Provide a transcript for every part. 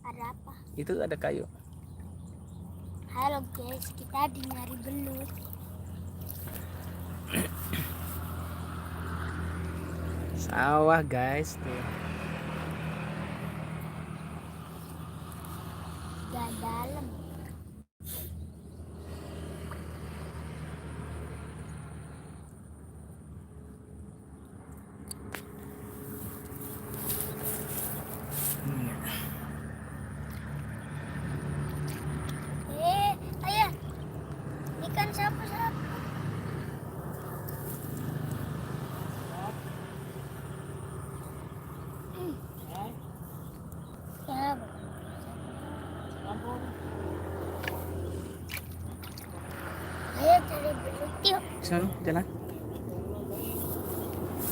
Ada apa? Itu ada kayu. Halo guys, kita di nyari belut. Sawah guys tuh. Gak dalam. Ayah, ikan sapu-sapu. Ya, ayo cari belut yuk. Sana jalan.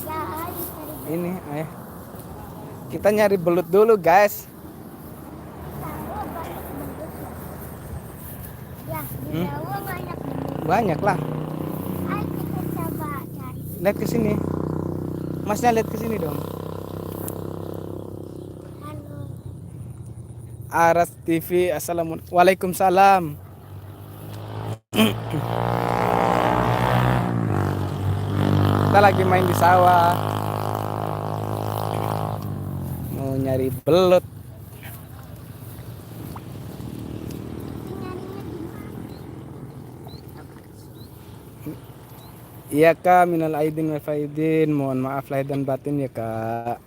Ya, ayo cari belut. Ini ayah. Kita nyari belut dulu guys. Tahu banyak belut. Ya, di Hmm? Jawa banyak belut. Banyak lah. Ayo kita coba cari. Lihat ke sini. Masnya lihat ke sini dong. Halo. Aras TV. Assalamualaikum. Waalaikumsalam. Kita lagi main di sawah. Mau nyari belut. Iya kak, minal aidin wal faidin. Mohon maaf lahir dan batin ya kak.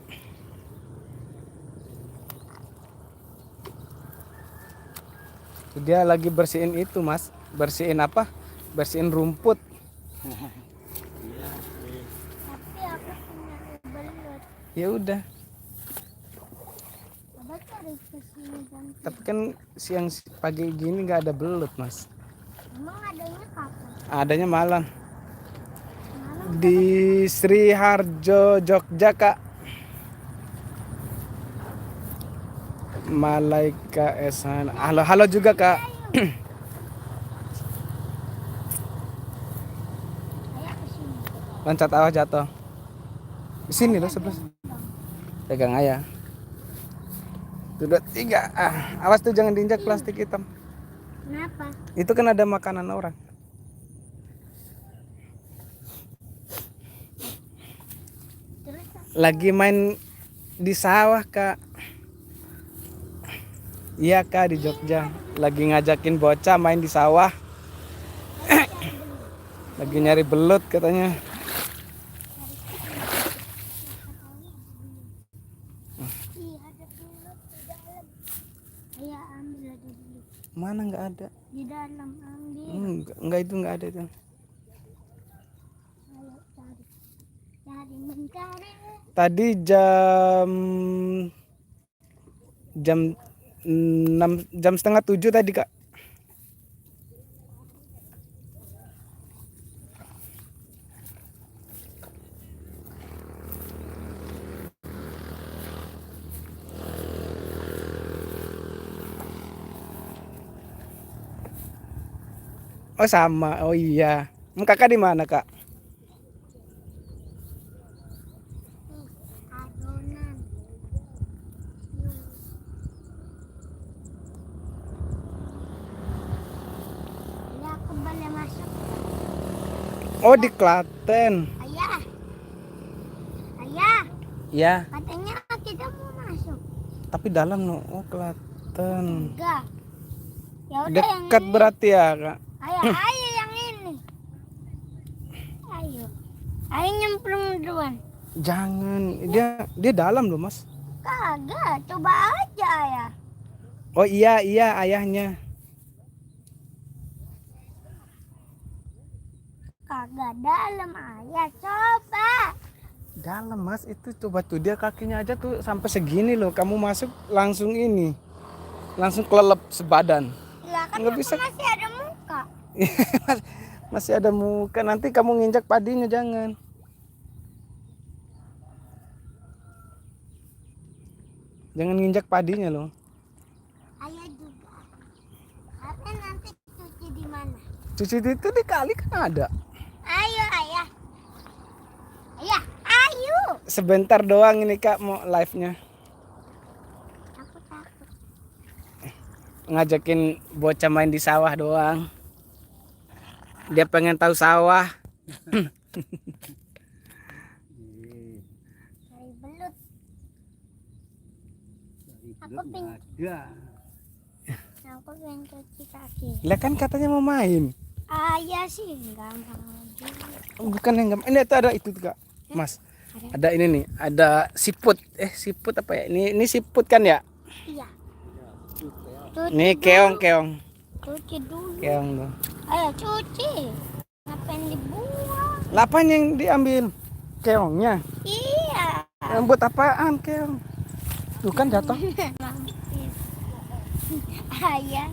Dia lagi bersihin itu mas. Bersihin apa? Bersihin rumput. Tapi aku punya belut. Ya udah. Coba cari ke sini dan Tapi kan siang pagi gini nggak ada belut mas. emang adanya kapan? Adanya malam. Malam Di Sri Harjo, Jogja kak. Malaika Esan. Halo, halo juga kak. Ayo ke sini. Loncat awas jatuh. Di sini loh sebelah. Pegang ayah. Tuh, 2, 3. Awas tuh jangan diinjak plastik hitam. Kenapa? Itu kan ada makanan orang. Terus Lagi main di sawah kak. Iya kak di Jogja. Lagi ngajakin bocah main di sawah. Lagi nyari belut katanya. iya ada belut di dalam. Ayo ambil ada belut Mana nggak ada? di dalam, ambil. Enggak itu nggak ada itu. Ayo cari, cari mencari. Tadi jam 6 jam setengah 7 tadi kak. Oh sama, oh iya. Kakak di mana kak? Adonan. Yuk. Ya aku boleh masuk. Oh di Klaten. Ayah, ayah, Ya, katanya kita mau masuk. tapi dalam no. Oh Klaten. Enggak. Ya udah yang Dekat ini. berarti ya kak. Ayo yang ini. Ayo. Ayo nyemplung duluan. Jangan, dia dalam loh mas. Kagak, coba aja ya. Oh iya ayahnya. Kagak dalam ayah, coba. Dalam mas itu coba tuh dia kakinya aja tuh sampai segini loh. Kamu masuk langsung ini, langsung kelelep sebadan. Lah kan Nggak aku bisa. masih ada muka. Masih ada muka. Nanti kamu nginjak padinya jangan. Jangan nginjak padinya loh. Ayah juga. Tapi nanti cuci di mana? Cuci itu di kali kan ada. Ayo ayah. Ayah, ayo. Sebentar doang ini kak mau live-nya. Aku takut. ngajakin bocah main di sawah doang. Dia pengen tahu sawah. Cari belut. Belum ada. Aku pengen cuci kaki. Lah kan katanya mau main. Iya sih, enggak mau juga. Bukan yang enggak. Ini tuh ada itu tuh, Kak. Mas. Ada ini nih, ada siput. Siput apa ya? Ini siput kan ya? Iya. Ini keong. Cuci dulu. Keong tuh. Ayo cuci. Ngapain dibuang? Lapan yang diambil keongnya. Iya. Yang buat apaan keong? Tuh kan jatuh. Ayah.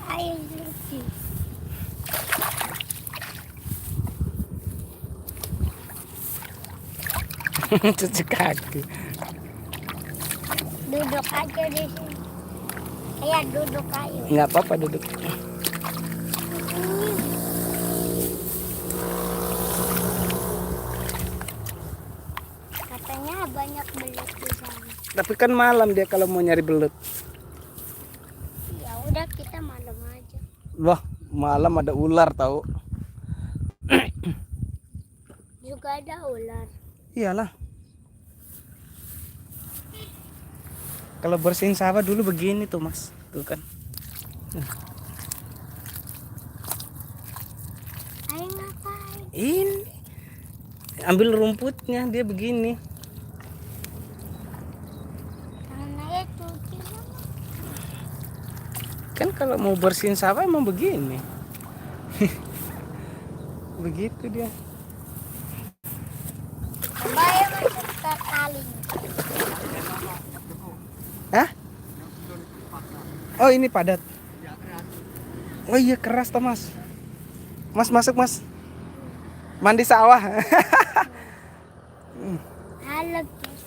Ayah cuci. Cuci kaki. Duduk aja di sini. Ayah duduk ayo. Nggak apa-apa duduk. Katanya banyak belut di sana. Tapi kan malam dia kalau mau nyari belut. Ya udah kita malam aja. Wah, malam ada ular tahu. Juga ada ular. Iyalah. Kalau bersihin sawah dulu begini tuh, Mas. Tuh kan. Ayo ngapain? Ini ambil rumputnya dia begini. Tangan ayah cuci sama. Kan kalau mau bersihin sawah emang begini. Begitu dia. Coba ayah masuk ke kali. Hah? Oh, ini padat. Oh iya keras toh, Mas. Mas masuk, Mas. Mandi sawah. Halo guys.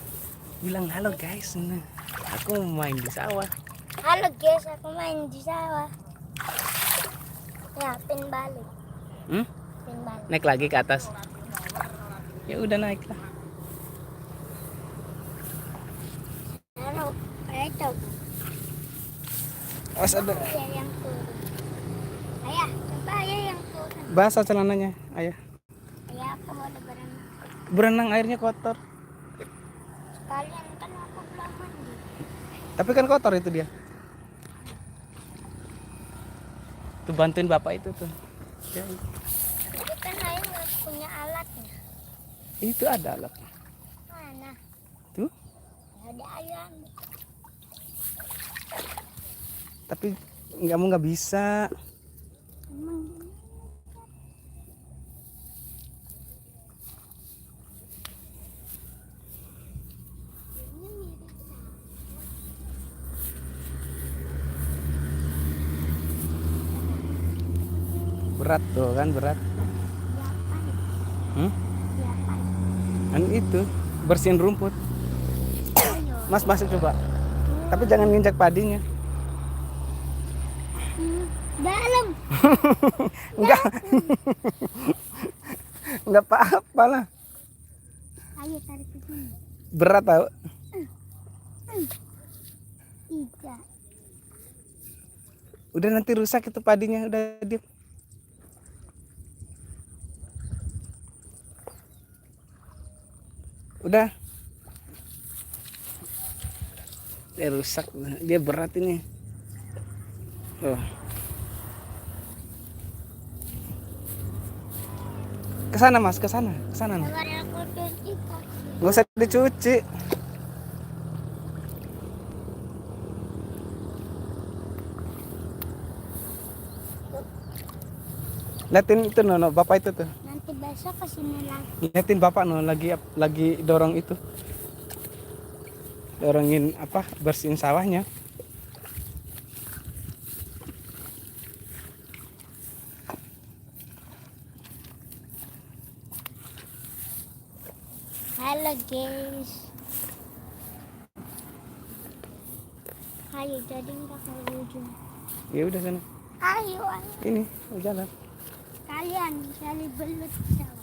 Bilang halo guys. Nah, aku mau main di sawah. Halo guys, aku main di sawah. Ya, pin balik. Pin balik. Naik lagi ke atas. Ya udah naik lah. Taruh, itu. Awas ada. Ayah yang turun. Ayah, coba ayah yang turun. Basah celananya, ayah. Ayah, aku mau berenang. Berenang airnya kotor. Sekalian kan aku belum mandi. Tapi kan kotor itu dia. Tuh bantuin bapak itu tuh. Ya, Tapi kan ayah nggak punya alatnya. itu ada alat. Mana? Tuh. Ya ada ayah ambil. Tapi nggak bisa. Emang ini mirip sama. Berat tuh kan berat. Siapa? Siapa? Kan itu bersihin rumput. Ayo. Mas masuk coba. Tapi jangan nginjak padinya. Dalam. Enggak. Enggak apa-apa lah. Ayo tarik ke sini. Berat tau. Tiga. Udah nanti rusak itu padinya, udah diam. Udah. Dia rusak, dia berat ini. Oh. Kesana Mas, kesana nih. Keluar aku cuci kaki. Gak usah dicuci. Liatin itu Nono, bapak itu tuh. Nanti besok kesini lagi. Liatin bapak Nono lagi dorong itu. Dorongin apa? Bersihin sawahnya. Halo guys. Ayo jadi nggak ke ujung. Ya udah sana. Ayo, ayo. Ini mau jalan. Kalian cari belut sawah.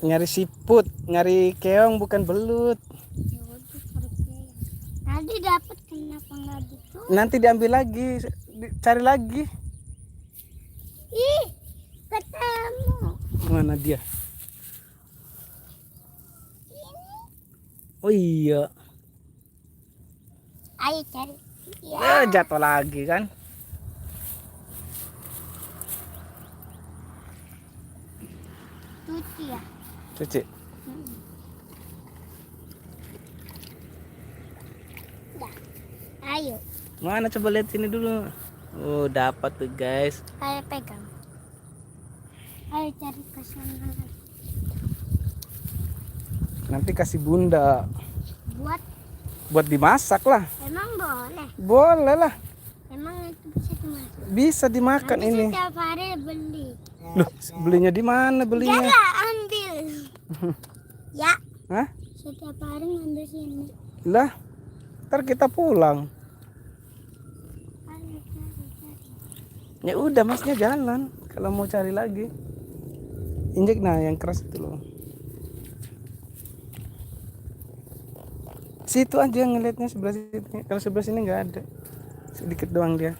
Nyari siput, nyari keong bukan belut. Ya udah cari keong. Tadi dapat kenapa nggak gitu? Nanti diambil lagi, cari lagi. Ih, ketemu. Mana dia? Ini. Oh iya. Ayo cari. Ya, jatuh lagi kan. Cuci ya. Cuci. Dah. Ayo. Mana coba lihat sini dulu. Oh, dapat tuh guys. Ayo pegang. Ayo cari ke sana lagi. Nanti kasih bunda. Buat Dimasak lah. emang boleh. Boleh lah. Emang itu bisa dimasak. Bisa dimakan Nanti ini. setiap hari beli. Loh, belinya di mana belinya? Jangan ambil. Ya. Hah? Setiap hari ngambil sini. Lah, ntar kita pulang. Ayo cari. Ya udah masnya jalan. Kalau mau cari lagi, injek nah yang keras itu loh. Situ aja ngelihatnya sebelah situ. Kalau sebelah sini nggak ada. Sedikit doang dia.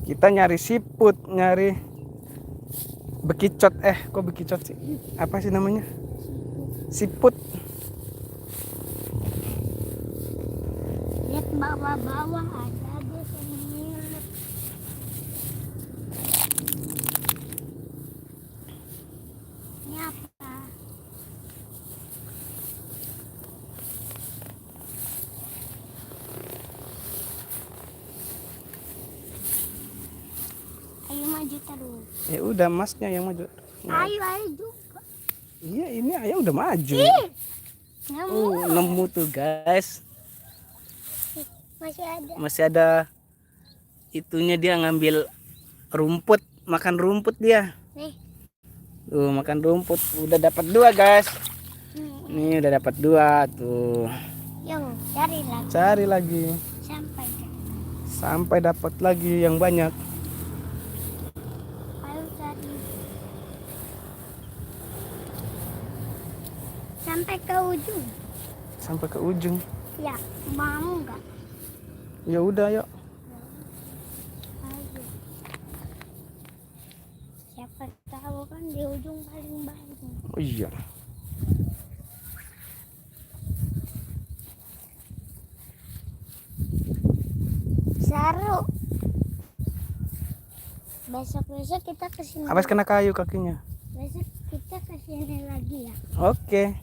Kita nyari siput, nyari bekicot. Kok bekicot sih? Apa sih namanya? Siput. Lihat bawah-bawah ada dia sendiri. Ini apa? Ayo maju terus. Ya udah masnya yang maju. Ayo juga. Iya ini ayah udah maju. Nemu. Nemu tuh guys. Masih ada. Masih ada itunya, dia ngambil rumput, makan rumput dia. Nih. Makan rumput. Udah dapat 2 guys. Nih udah dapat 2 tuh. Yuk, cari lagi. Cari lagi Sampai dapat lagi yang banyak. ayo cari. Sampai ke ujung. Sampai ke ujung. Ya, mau nggak? Ya udah yuk. Ayo. Siapa tahu kan di ujung paling banyak. Oh iya. Seru. Besok-besok kita kesini. Habis kena kayu kakinya. Besok kita kesini lagi ya. Oke.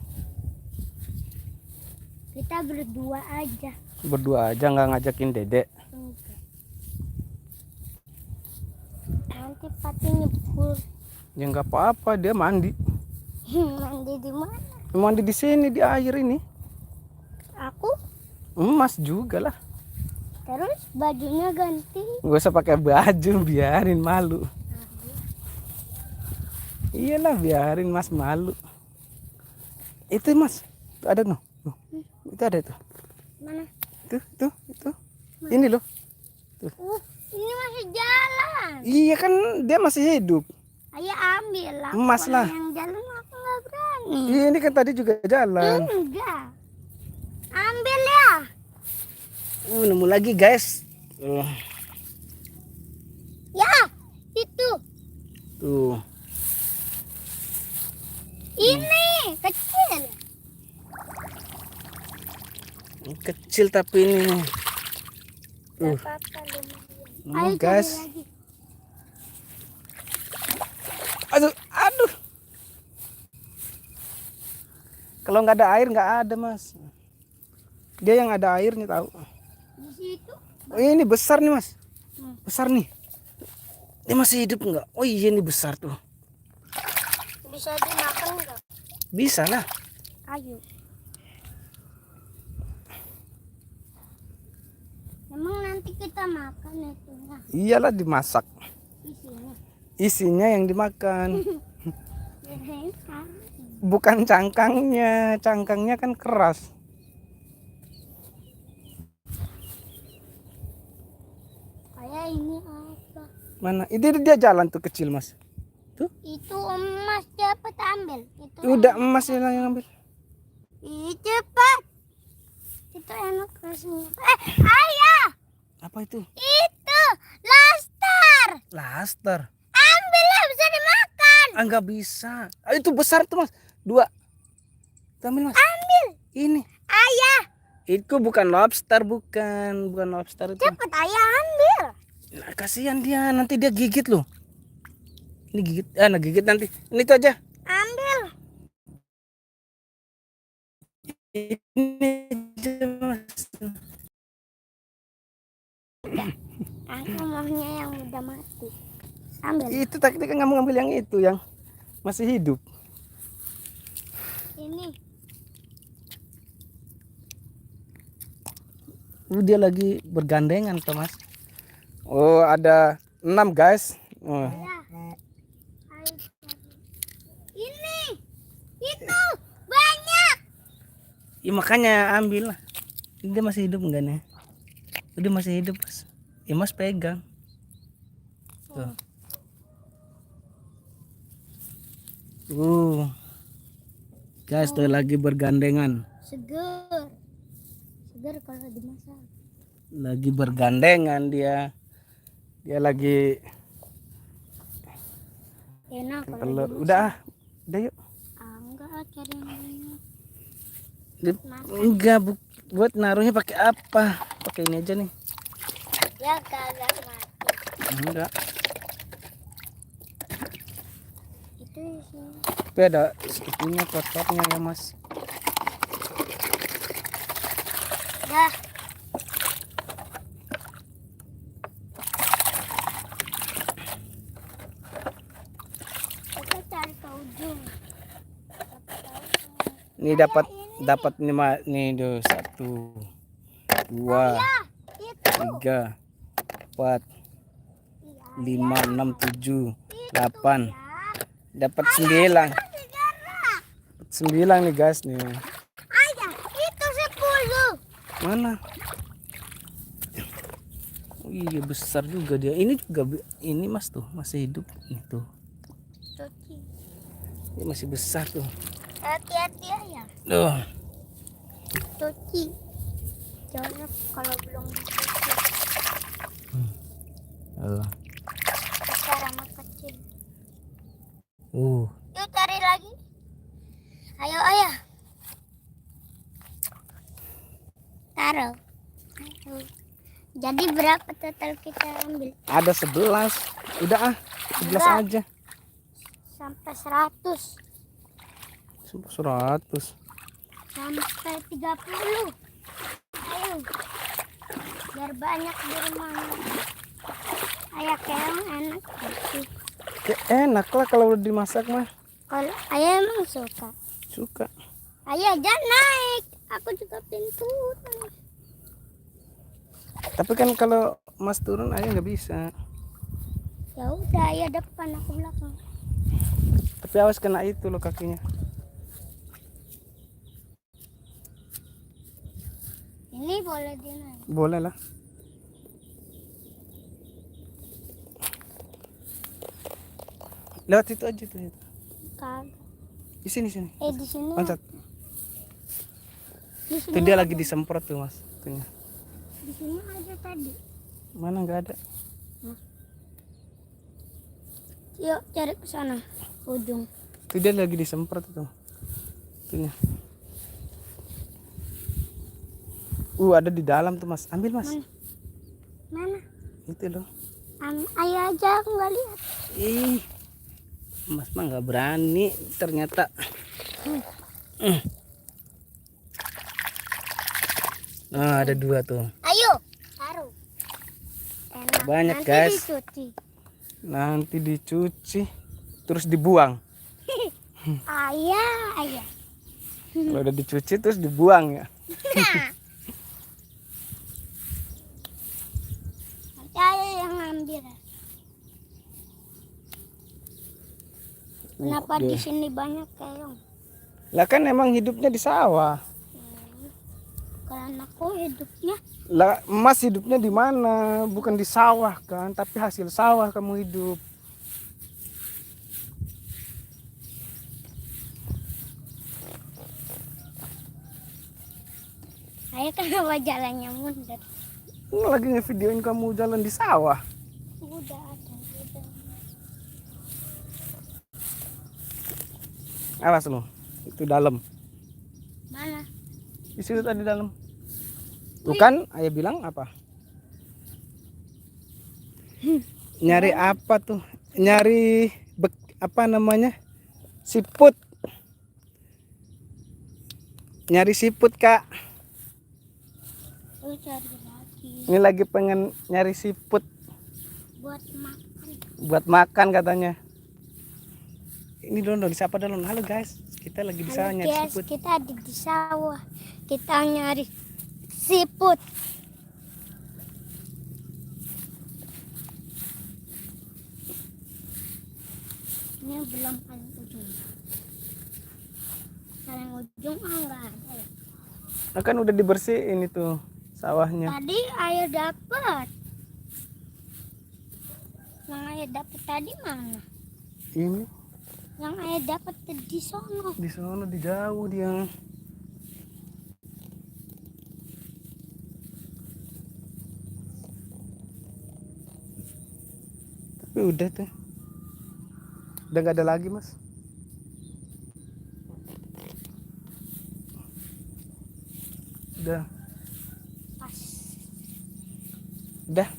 Kita berdua aja. Berdua aja, nggak ngajakin Dedek. Enggak. Nanti Pati nyebur. Ya nggak apa-apa, dia mandi. Mandi di mana? Mandi di sini di air ini. Aku Emas juga lah. terus bajunya ganti. Gak usah pakai baju, biarin malu. Iyalah, biarin Mas malu. Itu Mas, tuh ada noh. Itu ada tuh. Mana? Itu. Ini loh. Ini masih jalan. Iya kan dia masih hidup. Ayo ambil lah. Emas lah. Yang jalan aku nggak berani. Iya ini kan tadi juga jalan. Enggak. Ambil ya. Nemu lagi guys. Ya, itu. Tuh. Ini kecil. Kecil tapi ini. Gak apa-apa lumayan. Ayo cari guys. lagi. Aduh. Kalau nggak ada air nggak ada Mas. Dia yang ada airnya tahu. Di situ. Oh ini besar nih Mas. Hmm. Besar nih. Dia masih hidup nggak? Oh iya ini besar tuh. Bisa dimakan nggak? Bisa lah. Ayo. Emang nanti kita makan itu ya? Iyalah dimasak. Isinya. Isinya yang dimakan. Kirain kan. Bukan cangkangnya. Cangkangnya kan keras. Kayak ini apa? Mana? Itu dia jalan tuh kecil mas. Tuh. Itu emas dapat ambil. Itu Udah emas yang ambil. ih, cepat. Itu enak rasanya. Ayah, Apa itu? itu laster. Laster. Ambil lah, bisa dimakan. Ah nggak bisa. Ah, itu besar tuh mas. 2. Tuh, ambil mas. Ambil. Ini. Ayah, Itu bukan lobster, bukan lobster itu. cepat ayah ambil. Nah, kasihan dia, nanti dia gigit loh. Ini gigit, nah gigit nanti. Ini tuh aja. Ambil. Ini aja mas. Aku maunya yang udah mati. Ambil. Itu tadi kan kamu ngambil yang itu yang masih hidup. Ini. Dia lagi bergandengan tuh mas. Oh ada 6 guys. Oh. Ya. Ayo. Ini. Itu banyak. Ya, makanya ambil lah. Dia masih hidup enggak nih? Dia masih hidup mas. Ya mas pegang. Tuh. Guys tuh lagi bergandengan. Seger. Seger kalau dimasak. Lagi bergandengan dia. Dia lagi Enak kalau telur. dimasak. Udah yuk. Enggak, cari yang banyak. Enggak buat naruhnya pakai apa? Pakai ini aja nih. Ya kagak mati. Enggak. Itu sih. Tapi ada itunya kotornya ya mas. Dah. Kita cari ke ujung. Ini dapat nih tuh 1 2 Ya, itu. 3 4 5 6 7 8 Ya. dapat 9. Masih gerak. 9 nih guys nih. Ayah, itu 10. Mana? Oh iya besar juga dia. Ini juga ini mas tuh masih hidup nih tuh. Cuci. Ini masih besar tuh. Hati-hati ya. Tuh. Cuci. Jorok kalau belum dicuci. Besar sama kecil. Yuk cari lagi. Ayo ayah. Taruh. Ayo. Jadi berapa total kita ambil? Ada 11. Udah 11 Enggak. aja. Sampai 100. Sampai 100. Sampai 30. Ayo. Biar banyak di rumahnya. Ayah keong enak sih. Ya, enak lah kalau udah dimasak mah. Kalau ayah emang Suka. ayah jangan naik. Aku juga pintu. Tapi kan kalau mas turun ayah nggak bisa. Ya udah ayah depan aku belakang. Tapi awas kena itu loh kakinya. Ini boleh dinaik. Boleh lah. Lewat itu aja tuh. Kagak. Di sini. Di sini. Loncat. Di sini. Itu dia lagi disemprot tuh mas. Itunya. Di sini ada tadi. Mana nggak ada. Yuk cari ke sana. Ujung. Itu dia lagi disemprot tuh. Itunya. Ada di dalam tuh mas. Ambil mas. Mana? Itu loh. Ayah aja aku nggak lihat. Ih. Mas mah nggak berani ternyata. Nah, ada 2 tuh. Ayo, taruh. Enak. Banyak, Nanti guys. dicuci. Nanti dicuci terus dibuang. Ayah. Kalau udah dicuci terus dibuang ya. Nanti ayah yang ngambil. Kenapa di sini banyak keong? Lah kan emang hidupnya di sawah. Karena aku hidupnya Lah, Mas hidupnya di mana? Bukan di sawah kan, tapi hasil sawah kamu hidup. Ayah kenapa jalannya mundur? Lagi ngevideoin kamu jalan di sawah. Udah ada, udah. Awas lu, itu dalam. Mana? Di situ tadi dalam. Bukan, ayah bilang apa? Nyari apa tuh? Nyari apa namanya? Siput. Nyari siput, Kak. Lu cari lagi Ini lagi pengen nyari siput buat makan. buat makan katanya. Ini Don, siapa Don? Halo guys, kita lagi di sawah Halo nyari guys, siput. kita ada di sawah. Kita nyari siput. Ini belum paling ujung. Paling ujung enggak ada ya. Nah, kan udah dibersihin itu sawahnya. Tadi ayah dapat. Yang ayah dapat tadi mana? Ini Yang ayah dapat di sono. di sana di jauh dia. Tapi udah tuh. Udah nggak ada lagi, Mas. Udah. Pas. Udah.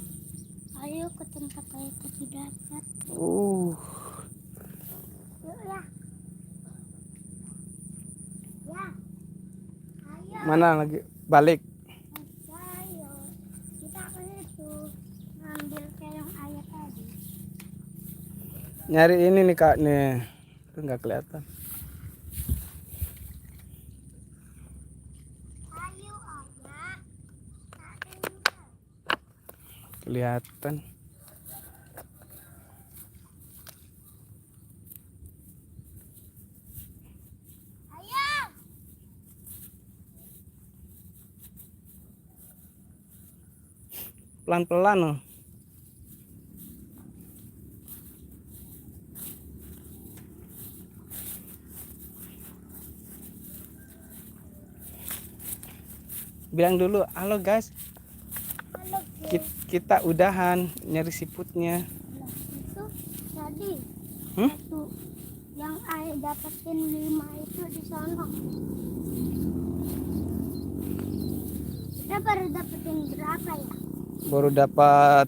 Ayo ke tempat ayah tadi dapat. Uh, Yuk ya. Ya. Ayo. mana lagi balik? Ayo. Kita ke itu ngambil keong ayah tadi. Nyari ini nih Kak nih. Itu nggak kelihatan. Ayo ayah. Kelihatan. Ayo. Pelan-pelan loh. Bilang dulu, halo guys, Halo guys. kita udahan nyari siputnya. Nah, itu tadi Hmm? satu yang ayah dapetin 5 itu di sana. Kita baru dapetin berapa ya? Baru dapat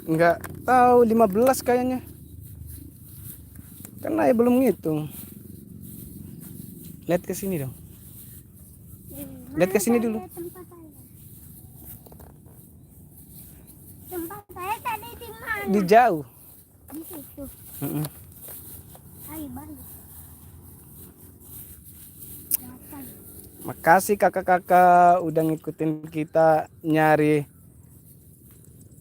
nggak tahu 15 kayaknya. Karena ya belum ngitung. Lihat ke sini dong. Lihat ke sini dulu. Tempat ayah. Tempat saya tadi di mana? Di jauh. Di situ. Mm-mm. Ayo balik. Datang. Makasih kakak-kakak udah ngikutin kita nyari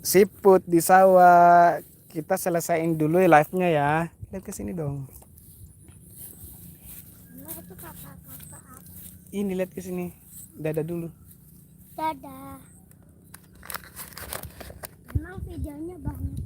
siput di sawah. Kita selesaiin dulu ya live-nya ya. Lihat ke sini dong. Nah, itu kakak-kakak apa? Ini lihat ke sini. Dadah dulu. Dadah. Memang videonya banyak